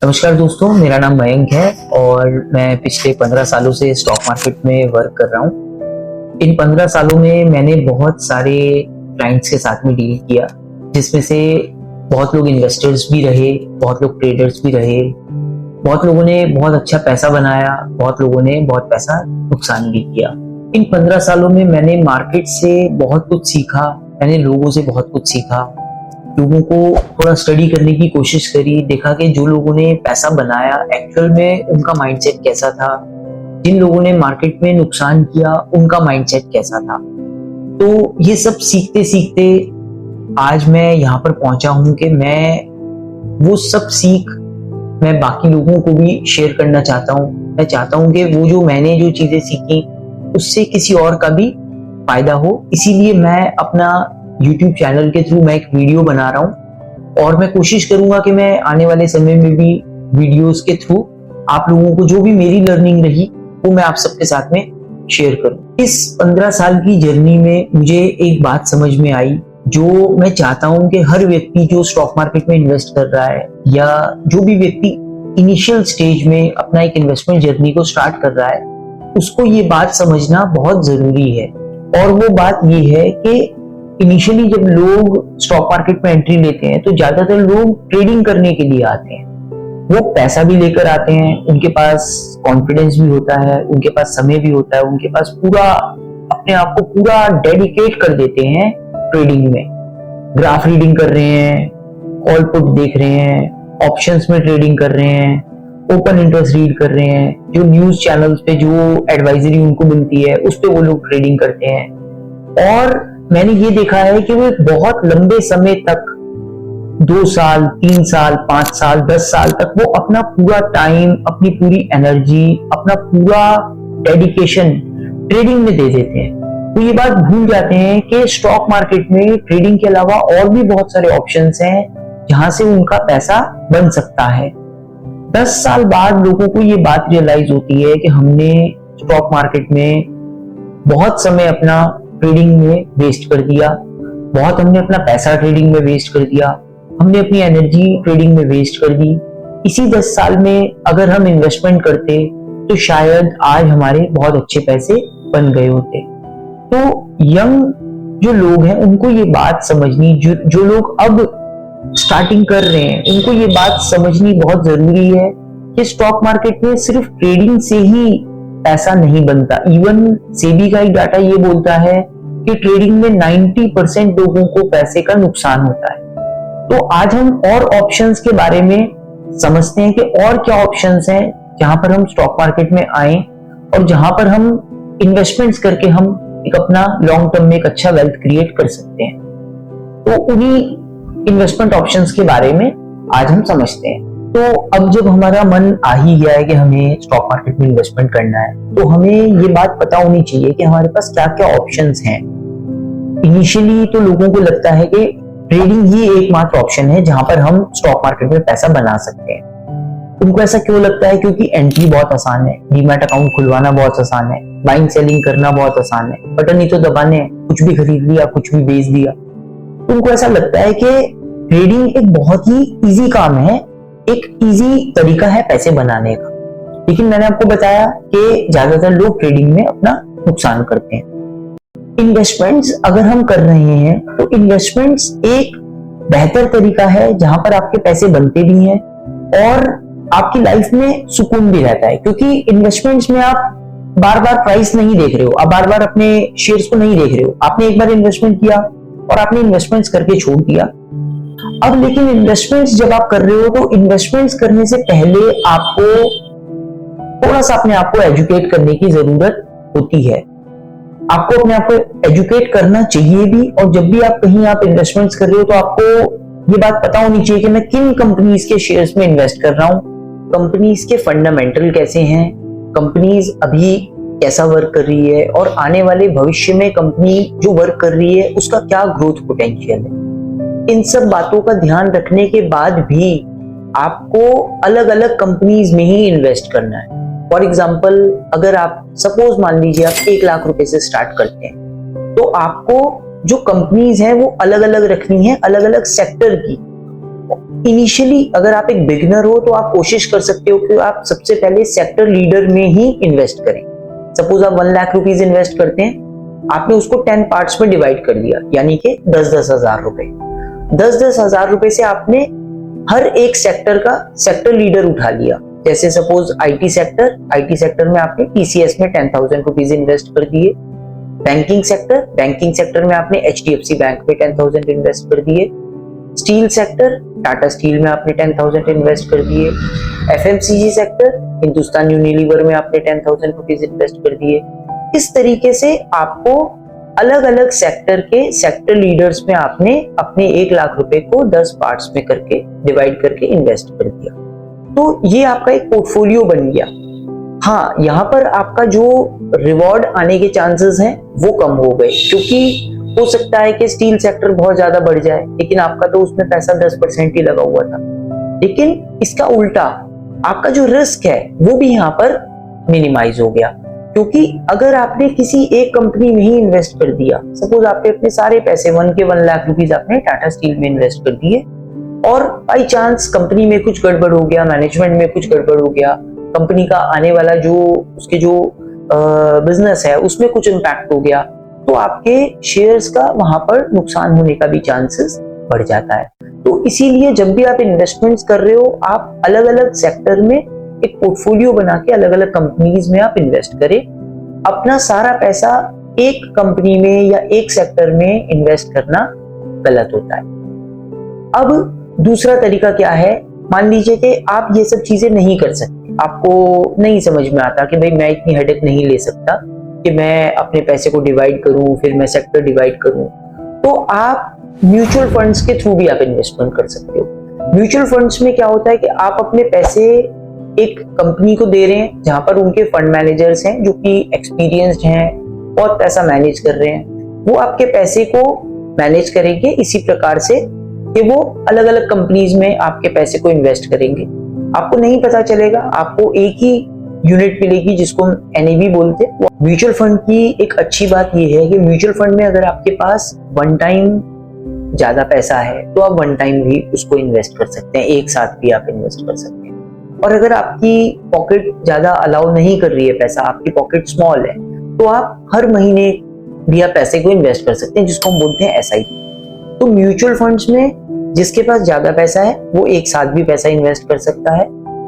नमस्कार दोस्तों, मेरा नाम मयंक है और मैं पिछले 15 सालों से स्टॉक मार्केट में वर्क कर रहा हूँ। इन 15 सालों में मैंने बहुत सारे क्लाइंट्स के साथ में डील किया, जिसमें से बहुत लोग इन्वेस्टर्स भी रहे, बहुत लोग ट्रेडर्स भी रहे, बहुत लोगों ने बहुत अच्छा पैसा बनाया, बहुत लोगों ने बहुत पैसा नुकसान भी किया। इन 15 सालों में मैंने मार्केट से बहुत कुछ सीखा, मैंने लोगों से बहुत कुछ सीखा, लोगों को थोड़ा स्टडी करने की कोशिश करी, देखा कि जो लोगों ने पैसा बनाया एक्चुअल में उनका माइंडसेट कैसा था, जिन लोगों ने मार्केट में नुकसान किया उनका माइंडसेट कैसा था। तो ये सब सीखते सीखते आज मैं यहाँ पर पहुंचा हूँ कि मैं वो सब सीख मैं बाकी लोगों को भी शेयर करना चाहता हूँ। मैं चाहता हूँ कि वो मैंने जो चीजें सीखी उससे किसी और का भी फायदा हो। इसीलिए मैं अपना YouTube चैनल के थ्रू मैं एक वीडियो बना रहा हूँ और मैं कोशिश करूंगा कि मैं आने वाले समय में भी वीडियोस के थ्रू आप लोगों को जो भी मेरी लर्निंग रही वो मैं आप सबके साथ में शेयर करूं। इस 15 साल की जर्नी में मुझे एक बात समझ में आई, जो मैं चाहता हूं कि हर व्यक्ति जो स्टॉक मार्केट में इन्वेस्ट कर रहा है या जो भी व्यक्ति इनिशियल स्टेज में अपना एक इन्वेस्टमेंट जर्नी को स्टार्ट कर रहा है, उसको ये बात समझना बहुत जरूरी है। और वो बात ये है कि इनिशियली जब लोग स्टॉक मार्केट में एंट्री लेते हैं तो ज्यादातर लोग ट्रेडिंग करने के लिए आते हैं। वो पैसा भी लेकर आते हैं, उनके पास कॉन्फिडेंस भी होता है, उनके पास समय भी होता है, उनके पास पूरा अपने आप को पूरा डेडिकेट कर देते हैं ट्रेडिंग में। ग्राफ रीडिंग कर रहे हैं, कॉल पुट देख रहे हैं, ऑप्शंस में ट्रेडिंग कर रहे हैं, ओपन इंटरेस्ट रीड कर रहे हैं, जो न्यूज चैनल्स पे जो एडवाइजरी उनको मिलती है उस पे वो लोग ट्रेडिंग करते हैं। और मैंने ये देखा है कि वो एक बहुत लंबे समय तक 2 साल, 3 साल, 5 साल, 10 साल तक वो अपना पूरा टाइम, अपनी पूरी एनर्जी, अपना पूरा डेडिकेशन ट्रेडिंग में दे देते हैं। तो ये बात भूल जाते हैं कि स्टॉक मार्केट में ट्रेडिंग के अलावा और भी बहुत सारे ऑप्शंस हैं जहां से उनका पैसा बन सकता है। 10 साल बाद लोगों को ये बात रियलाइज होती है कि हमने स्टॉक मार्केट में बहुत समय अपना ट्रेडिंग में वेस्ट कर दिया, बहुत हमने अपना पैसा ट्रेडिंग में वेस्ट कर दिया, हमने अपनी एनर्जी ट्रेडिंग में वेस्ट कर दी। इसी 10 साल में अगर हम इन्वेस्टमेंट करते तो शायद आज हमारे बहुत अच्छे पैसे बन गए होते। तो यंग जो लोग हैं उनको ये बात समझनी, जो लोग अब स्टार्टिंग कर रहे हैं उनको ये बात समझनी बहुत जरूरी है कि स्टॉक मार्केट में सिर्फ ट्रेडिंग से ही पैसा नहीं बनता। इवन सेबी का एक डाटा ये बोलता है कि ट्रेडिंग में 90% लोगों को पैसे का नुकसान होता है। तो आज हम और ऑप्शंस के बारे में समझते हैं कि और क्या ऑप्शंस हैं जहां पर हम स्टॉक मार्केट में आए और जहां पर हम इन्वेस्टमेंट्स करके हम एक अपना लॉन्ग टर्म में एक अच्छा वेल्थ क्रिएट कर सकते हैं। तो उन्हीं इन्वेस्टमेंट ऑप्शंस के बारे में आज हम समझते हैं। तो अब जब हमारा मन आ ही गया है कि हमें स्टॉक मार्केट में इन्वेस्टमेंट करना है, तो हमें ये बात पता होनी चाहिए कि हमारे पास क्या क्या ऑप्शंस हैं। इनिशियली तो लोगों को लगता है कि ट्रेडिंग ही एकमात्र ऑप्शन है जहां पर हम स्टॉक मार्केट में पैसा बना सकते हैं। उनको ऐसा क्यों लगता है? क्योंकि एंट्री बहुत आसान है, डीमैट अकाउंट खुलवाना बहुत आसान है, बाइंग सेलिंग करना बहुत आसान है, बटन ही तो दबाने हैं, कुछ भी खरीद लिया, कुछ भी बेच दिया। उनको ऐसा लगता है कि ट्रेडिंग एक बहुत ही इजी काम है, एक इजी तरीका है पैसे बनाने का। लेकिन मैंने आपको बताया कि ज्यादातर लोग ट्रेडिंग में अपना नुकसान करते हैं। इन्वेस्टमेंट्स अगर हम कर रहे हैं तो इन्वेस्टमेंट्स एक बेहतर तरीका है जहां पर आपके पैसे बनते भी हैं और आपकी लाइफ में सुकून भी रहता है। क्योंकि इन्वेस्टमेंट्स में आप बार बार प्राइस नहीं देख रहे हो, आप बार बार अपने शेयर्स को नहीं देख रहे हो। आपने एक बार इन्वेस्टमेंट किया और आपने इन्वेस्टमेंट्स करके छोड़ दिया। अब लेकिन इन्वेस्टमेंट्स जब आप कर रहे हो तो इन्वेस्टमेंट्स करने से पहले आपको थोड़ा सा अपने आप को एजुकेट करने की जरूरत होती है। आपको अपने आप को एजुकेट करना चाहिए भी। और जब भी आप कहीं इन्वेस्टमेंट्स कर रहे हो तो आपको ये बात पता होनी चाहिए कि मैं किन कंपनीज के शेयर्स में इन्वेस्ट कर रहा हूं, कंपनीज के फंडामेंटल कैसे हैं, कंपनीज अभी कैसा वर्क कर रही है और आने वाले भविष्य में कंपनी जो वर्क कर रही है उसका क्या ग्रोथ पोटेंशियल है। इन सब बातों का ध्यान रखने के बाद भी आपको अलग अलग कंपनीज में ही इन्वेस्ट करना है। फॉर एग्जाम्पल, अगर आप सपोज मान लीजिए आप 1 लाख रुपए से स्टार्ट करते हैं तो आपको जो कंपनीज हैं वो अलग अलग रखनी है, अलग अलग सेक्टर की। इनिशियली अगर आप एक बिगिनर हो तो आप कोशिश कर सकते हो कि आप सबसे पहले सेक्टर लीडर में ही इन्वेस्ट करें। सपोज आप 1 लाख रुपीज इन्वेस्ट करते हैं, आपने उसको 10 पार्ट्स में डिवाइड कर दिया, यानी कि 10-10 हजार रुपए। 10-10 हजार रुपए से आपने हर एक सेक्टर का सेक्टर लीडर उठा लिया। जैसे सपोज आईटी सेक्टर में आपने टीसीएस में 10,000 रुपीज इन्वेस्ट कर दिए। बैंकिंग सेक्टर में आपने एचडीएफसी बैंक में 10,000 इन्वेस्ट कर दिए। स्टील सेक्टर, टाटा स्टील में आपने 10,000 इन्वेस्ट कर दिए। एफएमसीजी सेक्टर, हिंदुस्तान यूनिलीवर में आपने 10,000 रुपीज इन्वेस्ट कर दिए। इस तरीके से आपको अलग अलग सेक्टर के सेक्टर लीडर्स में आपने अपने 1 लाख रुपए को 10 पार्ट्स में करके डिवाइड करके इन्वेस्ट कर दिया। तो ये आपका एक पोर्टफोलियो बन गया। हाँ, यहाँ पर आपका जो रिवॉर्ड आने के चांसेस हैं वो कम हो गए, क्योंकि हो सकता है कि स्टील सेक्टर बहुत ज्यादा बढ़ जाए, लेकिन आपका तो उसमें पैसा 10% ही लगा हुआ था। लेकिन इसका उल्टा आपका जो रिस्क है वो भी यहाँ पर मिनिमाइज हो गया, क्योंकि अगर आपने किसी एक कंपनी में ही इन्वेस्ट कर दिया, सपोज आपने अपने सारे पैसे 1 लाख रुपीज आपने टाटा स्टील में इन्वेस्ट कर दिए, और बाई चांस कंपनी में कुछ गड़बड़ हो गया, मैनेजमेंट में कुछ गड़बड़ हो गया, कंपनी का आने वाला जो उसके जो बिजनेस है उसमें कुछ इम्पैक्ट हो गया, तो आपके शेयर्स का वहां पर नुकसान होने का भी चांसेस बढ़ जाता है। तो इसीलिए जब भी आप इन्वेस्टमेंट्स कर रहे हो, आप अलग अलग सेक्टर में एक पोर्टफोलियो बना के अलग अलग कंपनीज में आप इन्वेस्ट करें। अपना सारा पैसा एक कंपनी में या एक सेक्टर में इन्वेस्ट करना गलत होता है। अब दूसरा तरीका क्या है, मान लीजिए कि आप ये सब चीजें नहीं कर सकते, आपको नहीं समझ में आता कि भाई मैं इतनी हेडेक नहीं ले सकता कि मैं अपने पैसे को डिवाइड करूं, फिर मैं सेक्टर डिवाइड करूं, तो आप म्यूचुअल फंड्स के थ्रू भी आप इन्वेस्टमेंट कर सकते हो। म्यूचुअल फंड्स में क्या होता है कि आप अपने पैसे एक कंपनी को दे रहे हैं जहां पर उनके फंड मैनेजर्स हैं जो कि एक्सपीरियंस्ड हैं, बहुत पैसा मैनेज कर रहे हैं। वो आपके पैसे को मैनेज करेंगे इसी प्रकार से कि वो अलग अलग कंपनीज में आपके पैसे को इन्वेस्ट करेंगे। आपको नहीं पता चलेगा, आपको एक ही यूनिट मिलेगी जिसको हम एनएवी बोलते हैं। म्यूचुअल फंड की एक अच्छी बात यह है कि म्यूचुअल फंड में अगर आपके पास वन टाइम ज्यादा पैसा है तो आप वन टाइम भी उसको इन्वेस्ट कर सकते हैं, एक साथ भी आप इन्वेस्ट कर सकते हैं। और अगर आपकी पॉकेट ज्यादा अलाउ नहीं कर रही है पैसा, आपकी पॉकेट स्मॉल है, तो आप हर महीने भी आप पैसे को इन्वेस्ट कर सकते हैं, जिसको हम बोलते हैं एसआईपी। तो म्यूचुअल फंड्स में जिसके पास ज्यादा पैसा है वो एक साथ भी पैसा इन्वेस्ट कर सकता है,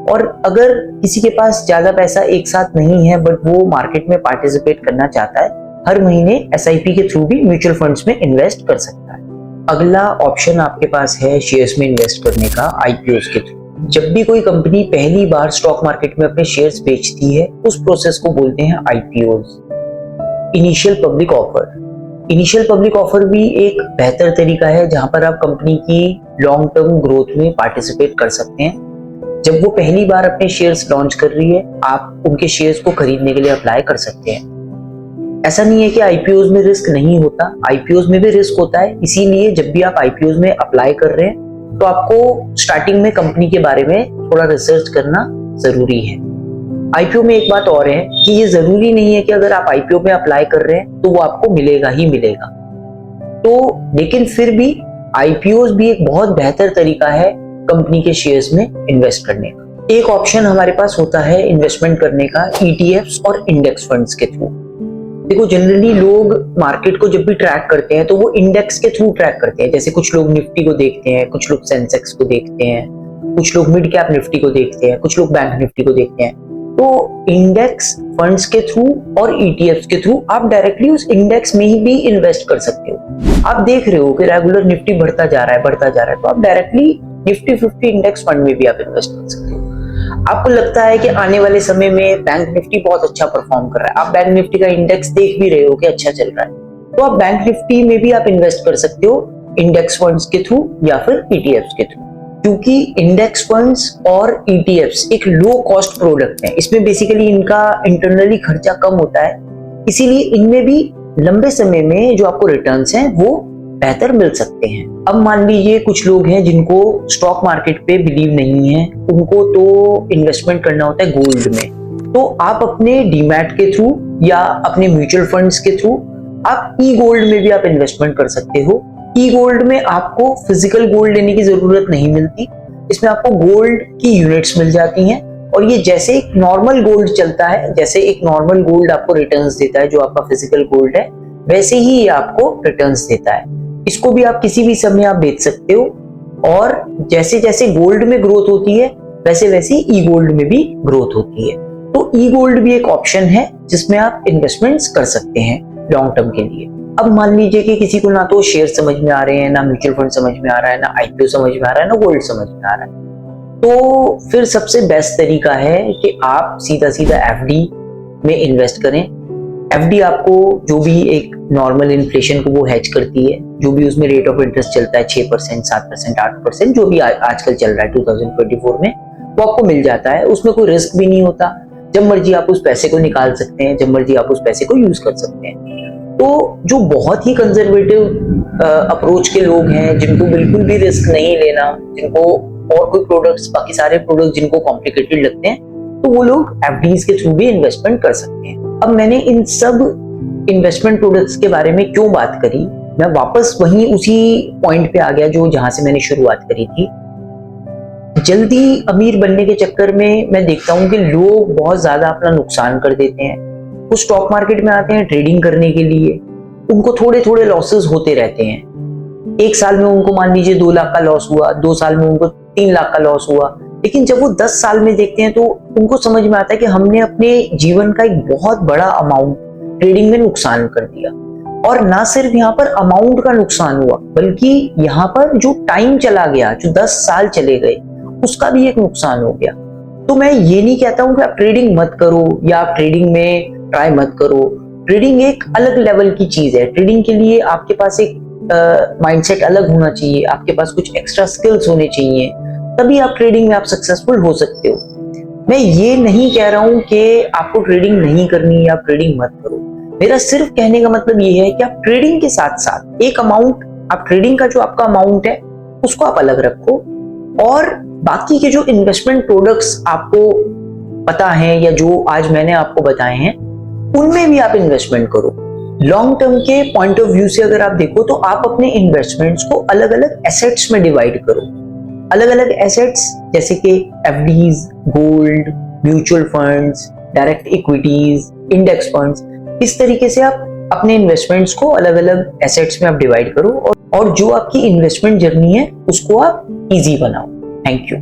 और अगर किसी के पास ज्यादा पैसा एक साथ नहीं है बट वो मार्केट में पार्टिसिपेट करना चाहता है, हर महीने एसआईपी के थ्रू भी म्यूचुअल फंड्स में इन्वेस्ट कर सकता है। अगला ऑप्शन आपके पास है शेयर्स में इन्वेस्ट करने का, आईपीओस के थ्रू। जब भी कोई कंपनी पहली बार स्टॉक मार्केट में अपने शेयर्स बेचती है, उस प्रोसेस को बोलते हैं IPOs, initial public offer. Initial public offer भी एक बेहतर तरीका है जहां पर आप कंपनी की लॉन्ग टर्म ग्रोथ में पार्टिसिपेट कर सकते हैं। जब वो पहली बार अपने शेयर्स लॉन्च कर रही है, आप उनके शेयर्स को खरीदने के लिए अप्लाई कर सकते हैं। ऐसा नहीं है कि आईपीओस में रिस्क नहीं होता, आईपीओस में भी रिस्क होता है। इसीलिए जब भी आप आईपीओस में अप्लाई कर रहे हैं तो आपको स्टार्टिंग में कंपनी के बारे में थोड़ा रिसर्च करना जरूरी है। आईपीओ में एक बात और है कि ये जरूरी नहीं है कि अगर आप आईपीओ में अप्लाई कर रहे हैं तो वो आपको मिलेगा ही मिलेगा। तो लेकिन फिर भी आईपीओस भी एक बहुत बेहतर तरीका है कंपनी के शेयर्स में इन्वेस्ट करने का। एक ऑप्शन हमारे पास होता है इन्वेस्टमेंट करने का ईटीएफ्स और इंडेक्स फंड्स के थ्रू। देखो, जनरली लोग मार्केट को जब भी ट्रैक करते हैं तो वो इंडेक्स के थ्रू ट्रैक करते हैं। जैसे कुछ लोग निफ्टी को देखते हैं, कुछ लोग सेंसेक्स को देखते हैं, कुछ लोग मिड कैप निफ्टी को देखते हैं, कुछ लोग बैंक निफ्टी को देखते हैं। तो इंडेक्स फंड्स के थ्रू और ईटीएफ्स के थ्रू आप डायरेक्टली उस इंडेक्स में ही भी इन्वेस्ट कर सकते हो। आप देख रहे हो कि रेगुलर निफ्टी बढ़ता जा रहा है, तो आप डायरेक्टली निफ्टी 50 इंडेक्स फंड में भी आप इन्वेस्ट कर सकते हो। आपको लगता है कि आने वाले समय में बैंक निफ्टी बहुत अच्छा परफॉर्म कर रहा है, आप बैंक निफ्टी का इंडेक्स देख भी रहे हो कि अच्छा चल रहा है, तो आप बैंक निफ्टी में भी आप इन्वेस्ट कर सकते हो इंडेक्स फंड्स के थ्रू या फिर ईटीएफ्स के थ्रू। क्योंकि इंडेक्स फंड्स और ईटीएफ्स एक लो कॉस्ट प्रोडक्ट है, इसमें बेसिकली इनका इंटरनली खर्चा कम होता है, इसीलिए इनमें भी लंबे समय में जो आपको रिटर्न्स हैं वो बेहतर मिल सकते हैं। अब मान लीजिए कुछ लोग हैं जिनको स्टॉक मार्केट पे बिलीव नहीं है, उनको तो इन्वेस्टमेंट करना होता है गोल्ड में, तो आप अपने डीमैट के थ्रू, या अपने म्यूचुअल फंड्स के थ्रू, आप ई गोल्ड में भी आप इन्वेस्टमेंट कर सकते हो। इसमें बेसिकली इनका इंटरनली खर्चा कम होता है, इसीलिए इनमें भी लंबे समय में जो आपको रिटर्न्स हैं वो बेहतर मिल सकते हैं। अब मान लीजिए कुछ लोग हैं जिनको स्टॉक मार्केट पे बिलीव नहीं है, उनको तो इन्वेस्टमेंट करना होता है गोल्ड में, तो आप अपने डीमैट के थ्रू, या अपने म्यूचुअल फंड्स के थ्रू, आप ई गोल्ड में भी आप इन्वेस्टमेंट कर सकते हो। ई गोल्ड में आपको फिजिकल गोल्ड लेने की जरूरत नहीं मिलती, इसमें आपको गोल्ड की यूनिट्स मिल जाती हैं और ये जैसे एक नॉर्मल गोल्ड चलता है, जैसे एक नॉर्मल गोल्ड आपको रिटर्न्स देता है जो आपका फिजिकल गोल्ड है, वैसे ही ये आपको रिटर्न्स देता है। इसको भी आप किसी भी समय आप बेच सकते हो और जैसे जैसे गोल्ड में ग्रोथ होती है वैसे वैसे ई गोल्ड में भी ग्रोथ होती है। तो ई गोल्ड भी एक ऑप्शन है जिसमें आप इन्वेस्टमेंट्स कर सकते हैं लॉन्ग टर्म के लिए। अब मान लीजिए कि किसी को ना तो शेयर समझ में आ रहे हैं, ना म्यूचुअल फंड समझ में आ रहा है, ना आईपीओ समझ में आ रहा है, ना गोल्ड समझ में आ रहा है, तो फिर सबसे बेस्ट तरीका है कि आप सीधा सीधा एफडी में इन्वेस्ट करें। एफडी आपको जो भी एक नॉर्मल इन्फ्लेशन को वो हेज करती है, जो भी उसमें रेट ऑफ इंटरेस्ट चलता है 6%, 7%, 8%, जो भी आजकल चल रहा है 2024 में, वो आपको मिल जाता है। उसमें कोई रिस्क भी नहीं होता, जब मर्जी आप उस पैसे को निकाल सकते हैं, जब मर्जी आप उस पैसे को यूज कर सकते हैं। तो जो बहुत ही कंजर्वेटिव अप्रोच के लोग हैं, जिनको बिल्कुल भी रिस्क नहीं लेना, जिनको और कोई प्रोडक्ट्स, बाकी सारे प्रोडक्ट्स जिनको कॉम्प्लिकेटेड लगते हैं, तो वो लोग एफडीज के थ्रू भी इन्वेस्टमेंट कर सकते हैं। अब मैंने इन सब इन्वेस्टमेंट प्रोडक्ट्स के बारे में क्यों बात करी, मैं वापस वहीं उसी पॉइंट पे आ गया जो जहां से मैंने शुरुआत करी थी। जल्दी अमीर बनने के चक्कर में मैं देखता हूं कि लोग बहुत ज्यादा अपना नुकसान कर देते हैं। वो स्टॉक मार्केट में आते हैं ट्रेडिंग करने के लिए, उनको थोड़े थोड़े लॉसेस होते रहते हैं। एक साल में उनको मान लीजिए 2 लाख का लॉस हुआ, 2 साल में उनको 3 लाख का लॉस हुआ, लेकिन जब वो 10 साल में देखते हैं तो उनको समझ में आता है कि हमने अपने जीवन का एक बहुत बड़ा अमाउंट ट्रेडिंग में नुकसान कर दिया। और ना सिर्फ यहाँ पर अमाउंट का नुकसान हुआ, बल्कि यहाँ पर जो टाइम चला गया, जो 10 साल चले गए, उसका भी एक नुकसान हो गया। तो मैं ये नहीं कहता हूं कि आप ट्रेडिंग मत करो या आप ट्रेडिंग में ट्राई मत करो। ट्रेडिंग एक अलग लेवल की चीज है। ट्रेडिंग के लिए आपके पास एक माइंडसेट अलग होना चाहिए, आपके पास कुछ एक्स्ट्रा स्किल्स होने चाहिए, तभी आप ट्रेडिंग में आप सक्सेसफुल हो सकते हो। मैं ये नहीं कह रहा हूं कि आपको ट्रेडिंग नहीं करनी या ट्रेडिंग मत करो। मेरा सिर्फ कहने का मतलब ये है कि आप ट्रेडिंग के साथ साथ एक अमाउंट, आप ट्रेडिंग का जो आपका अमाउंट है उसको आप अलग रखो और बाकी के जो इन्वेस्टमेंट प्रोडक्ट्स आपको पता है या जो आज मैंने आपको बताए हैं, उनमें भी आप इन्वेस्टमेंट करो। लॉन्ग टर्म के पॉइंट ऑफ व्यू से अगर आप देखो तो आप अपने इन्वेस्टमेंट्स को अलग अलग एसेट्स में डिवाइड करो। अलग अलग एसेट्स जैसे कि FDs, gold, mutual funds, direct equities, index funds, इस तरीके से आप अपने इन्वेस्टमेंट्स को अलग अलग एसेट्स में आप डिवाइड करो और जो आपकी इन्वेस्टमेंट जर्नी है उसको आप इजी बनाओ। Thank you.